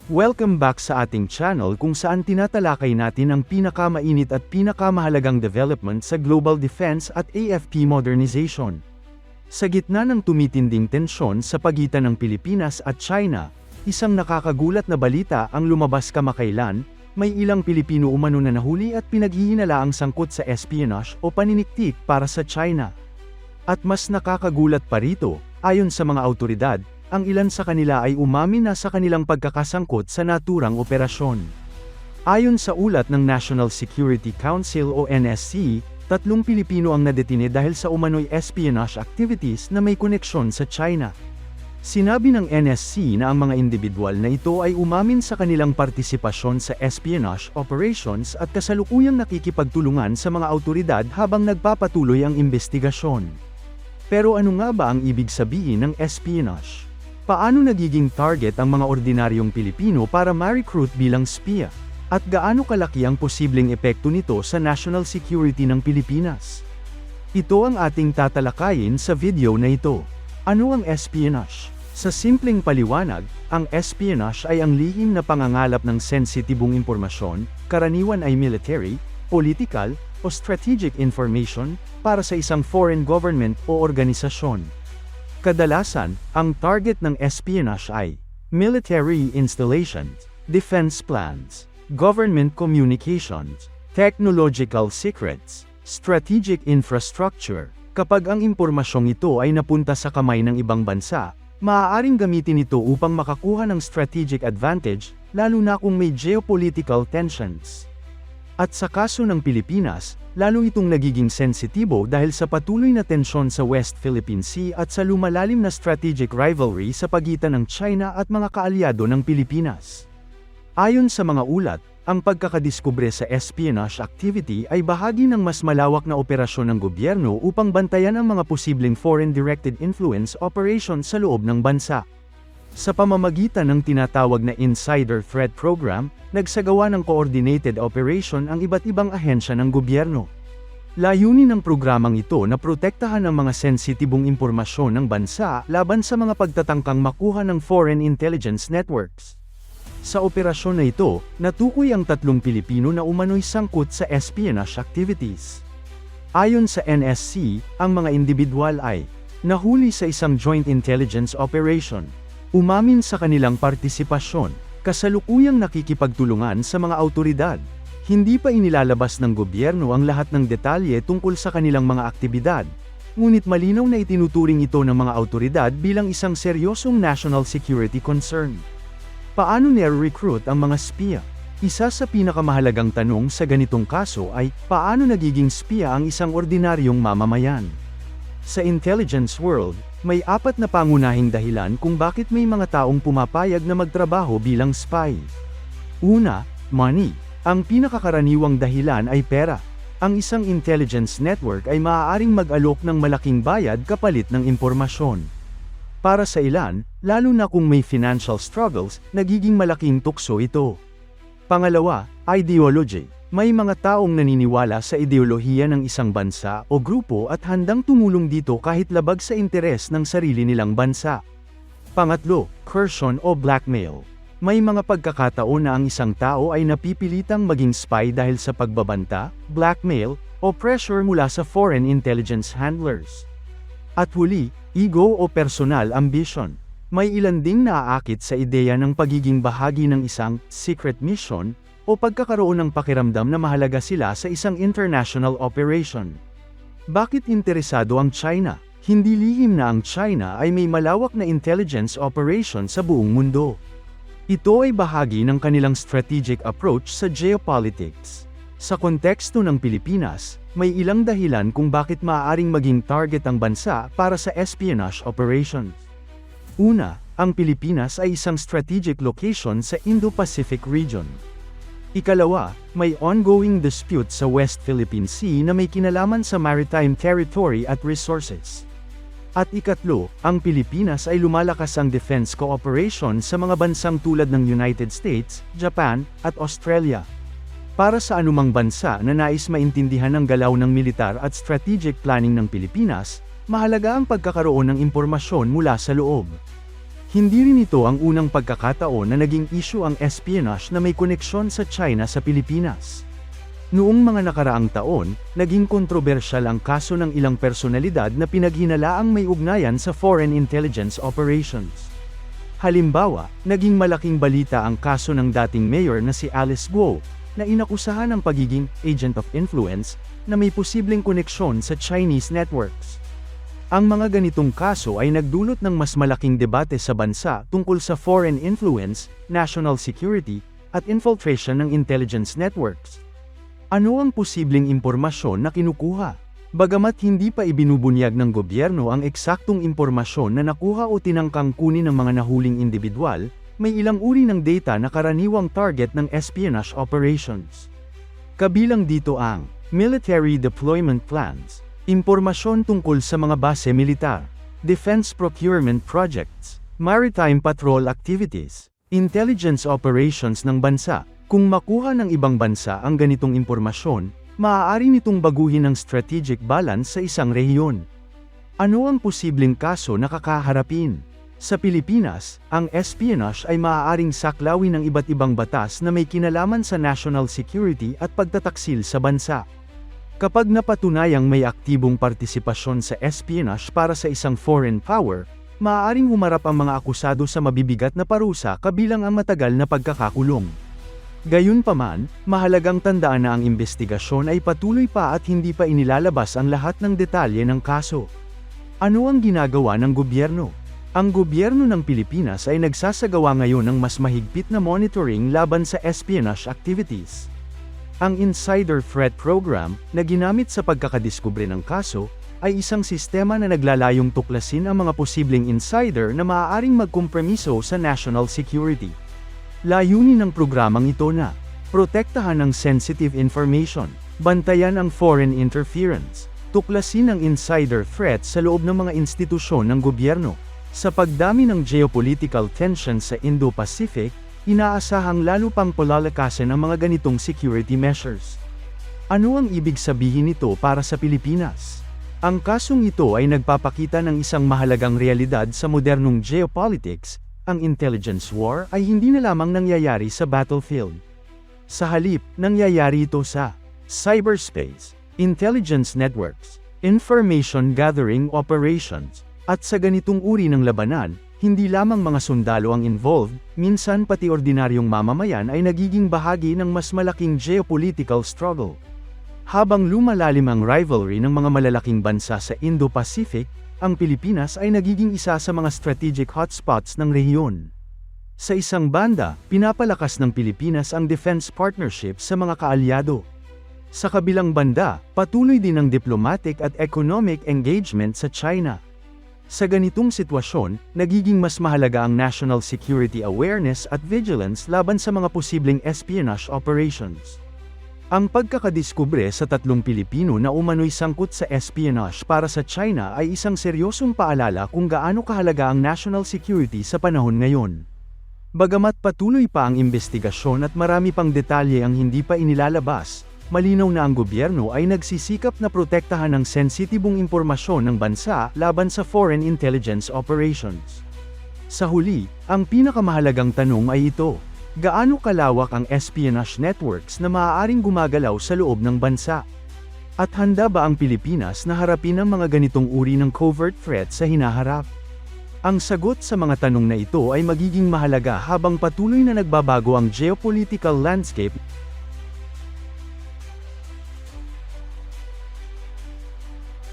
Welcome back sa ating channel kung saan tinatalakay natin ang pinakamainit at pinakamahalagang development sa global defense at AFP modernization. Sa gitna ng tumitinding tensyon sa pagitan ng Pilipinas at China, isang nakakagulat na balita ang lumabas kamakailan, may ilang Pilipino umano na nahuli at pinaghihinalaang sangkot sa espionage o paniniktik para sa China. At mas nakakagulat pa rito, ayon sa mga awtoridad, ang ilan sa kanila ay umamin na sa kanilang pagkakasangkot sa naturang operasyon. Ayon sa ulat ng National Security Council o NSC, 3 Pilipino ang nadetine dahil sa umano'y espionage activities na may koneksyon sa China. Sinabi ng NSC na ang mga individual na ito ay umamin sa kanilang partisipasyon sa espionage operations at kasalukuyang nakikipagtulungan sa mga awtoridad habang nagpapatuloy ang investigasyon. Pero ano nga ba ang ibig sabihin ng espionage? Paano nagiging target ang mga ordinaryong Pilipino para ma-recruit bilang spiya? At gaano kalaki ang posibleng epekto nito sa national security ng Pilipinas? Ito ang ating tatalakayin sa video na ito. Ano ang espionage? Sa simpleng paliwanag, ang espionage ay ang lihim na pangangalap ng sensitibong impormasyon, karaniwan ay military, political, o strategic information, para sa isang foreign government o organisasyon. Kadalasan, ang target ng espionage ay military installations, defense plans, government communications, technological secrets, strategic infrastructure. Kapag ang impormasyong ito ay napunta sa kamay ng ibang bansa, maaaring gamitin ito upang makakuha ng strategic advantage, lalo na kung may geopolitical tensions. At sa kaso ng Pilipinas, lalo itong nagiging sensitibo dahil sa patuloy na tensyon sa West Philippine Sea at sa lumalalim na strategic rivalry sa pagitan ng China at mga kaalyado ng Pilipinas. Ayon sa mga ulat, ang pagkakadiskubre sa espionage activity ay bahagi ng mas malawak na operasyon ng gobyerno upang bantayan ang mga posibleng foreign directed influence operations sa loob ng bansa. Sa pamamagitan ng tinatawag na Insider Threat Program, nagsagawa ng coordinated operation ang iba't ibang ahensya ng gobyerno. Layunin ng programang ito na protektahan ang mga sensitibong impormasyon ng bansa laban sa mga pagtatangkang makuha ng foreign intelligence networks. Sa operasyon na ito, natukoy ang 3 Pilipino na umano'y sangkot sa espionage activities. Ayon sa NSC, ang mga individual ay nahuli sa isang joint intelligence operation. Umamin sa kanilang partisipasyon, kasalukuyang nakikipagtulungan sa mga awtoridad. Hindi pa inilalabas ng gobyerno ang lahat ng detalye tungkol sa kanilang mga aktibidad, ngunit malinaw na itinuturing ito ng mga awtoridad bilang isang seryosong national security concern. Paano nire-recruit ang mga spiya? Isa sa pinakamahalagang tanong sa ganitong kaso ay, paano nagiging spiya ang isang ordinaryong mamamayan? Sa intelligence world, may 4 na pangunahing dahilan kung bakit may mga taong pumapayag na magtrabaho bilang spy. Una, money. Ang pinakakaraniwang dahilan ay pera. Ang isang intelligence network ay maaaring mag-alok ng malaking bayad kapalit ng impormasyon. Para sa ilan, lalo na kung may financial struggles, nagiging malaking tukso ito. Pangalawa, ideology. May mga taong naniniwala sa ideolohiya ng isang bansa o grupo at handang tumulong dito kahit labag sa interes ng sarili nilang bansa. Pangatlo, coercion o blackmail. May mga pagkakataon na ang isang tao ay napipilitang maging spy dahil sa pagbabanta, blackmail, o pressure mula sa foreign intelligence handlers. At huli, ego o personal ambition. May ilan ding naaakit sa ideya ng pagiging bahagi ng isang secret mission, o pagkakaroon ng pakiramdam na mahalaga sila sa isang international operation. Bakit interesado ang China? Hindi lihim na ang China ay may malawak na intelligence operation sa buong mundo. Ito ay bahagi ng kanilang strategic approach sa geopolitics. Sa konteksto ng Pilipinas, may ilang dahilan kung bakit maaaring maging target ang bansa para sa espionage operations. Una, ang Pilipinas ay isang strategic location sa Indo-Pacific region. Ikalawa, may ongoing dispute sa West Philippine Sea na may kinalaman sa maritime territory at resources. At ikatlo, ang Pilipinas ay lumalakas ang defense cooperation sa mga bansang tulad ng United States, Japan, at Australia. Para sa anumang bansa na nais maintindihan ang galaw ng militar at strategic planning ng Pilipinas, mahalaga ang pagkakaroon ng impormasyon mula sa loob. Hindi rin ito ang unang pagkakataon na naging issue ang espionage na may koneksyon sa China sa Pilipinas. Noong mga nakaraang taon, naging kontrobersyal ang kaso ng ilang personalidad na pinaghinalaang may ugnayan sa foreign intelligence operations. Halimbawa, naging malaking balita ang kaso ng dating mayor na si Alice Guo, na inakusahan ng pagiging agent of influence, na may posibleng koneksyon sa Chinese networks. Ang mga ganitong kaso ay nagdulot ng mas malaking debate sa bansa tungkol sa foreign influence, national security, at infiltration ng intelligence networks. Ano ang posibleng impormasyon na kinukuha? Bagamat hindi pa ibinubunyag ng gobyerno ang eksaktong impormasyon na nakuha o tinangkang kunin ng mga nahuling individual, may ilang uri ng data na karaniwang target ng espionage operations. Kabilang dito ang military deployment plans, impormasyon tungkol sa mga base militar, defense procurement projects, maritime patrol activities, intelligence operations ng bansa. Kung makuha ng ibang bansa ang ganitong impormasyon, maaari nitong baguhin ang strategic balance sa isang rehiyon. Ano ang posibleng kaso na kakaharapin? Sa Pilipinas, ang espionage ay maaaring saklawin ng iba't ibang batas na may kinalaman sa national security at pagtataksil sa bansa. Kapag napatunayang may aktibong partisipasyon sa espionage para sa isang foreign power, maaaring humarap ang mga akusado sa mabibigat na parusa kabilang ang matagal na pagkakakulong. Gayunpaman, mahalagang tandaan na ang imbestigasyon ay patuloy pa at hindi pa inilalabas ang lahat ng detalye ng kaso. Ano ang ginagawa ng gobyerno? Ang gobyerno ng Pilipinas ay nagsasagawa ngayon ng mas mahigpit na monitoring laban sa espionage activities. Ang Insider Threat Program, na ginamit sa pagkakadiskubre ng kaso, ay isang sistema na naglalayong tuklasin ang mga posibleng insider na maaaring magkompromiso sa national security. Layunin ng programang ito na protektahan ang sensitive information, bantayan ang foreign interference, tuklasin ang insider threats sa loob ng mga institusyon ng gobyerno. Sa pagdami ng geopolitical tensions sa Indo-Pacific, inaasahang lalo pang palalakasin ang mga ganitong security measures. Ano ang ibig sabihin nito para sa Pilipinas? Ang kasong ito ay nagpapakita ng isang mahalagang realidad sa modernong geopolitics. Ang intelligence war ay hindi na lamang nangyayari sa battlefield. Sa halip, nangyayari ito sa cyberspace, intelligence networks, information gathering operations, at sa ganitong uri ng labanan, hindi lamang mga sundalo ang involved, minsan pati ordinaryong mamamayan ay nagiging bahagi ng mas malaking geopolitical struggle. Habang lumalalim ang rivalry ng mga malalaking bansa sa Indo-Pacific, ang Pilipinas ay nagiging isa sa mga strategic hotspots ng rehiyon. Sa isang banda, pinapalakas ng Pilipinas ang defense partnership sa mga kaalyado. Sa kabilang banda, patuloy din ang diplomatic at economic engagement sa China. Sa ganitong sitwasyon, nagiging mas mahalaga ang national security awareness at vigilance laban sa mga posibleng espionage operations. Ang pagkakadiskubre sa tatlong Pilipino na umano'y sangkot sa espionage para sa China ay isang seryosong paalala kung gaano kahalaga ang national security sa panahon ngayon. Bagamat patuloy pa ang imbestigasyon at marami pang detalye ang hindi pa inilalabas, malinaw na ang gobyerno ay nagsisikap na protektahan ang sensitibong impormasyon ng bansa laban sa foreign intelligence operations. Sa huli, ang pinakamahalagang tanong ay ito: gaano kalawak ang espionage networks na maaaring gumagalaw sa loob ng bansa? At handa ba ang Pilipinas na harapin ang mga ganitong uri ng covert threat sa hinaharap? Ang sagot sa mga tanong na ito ay magiging mahalaga habang patuloy na nagbabago ang geopolitical landscape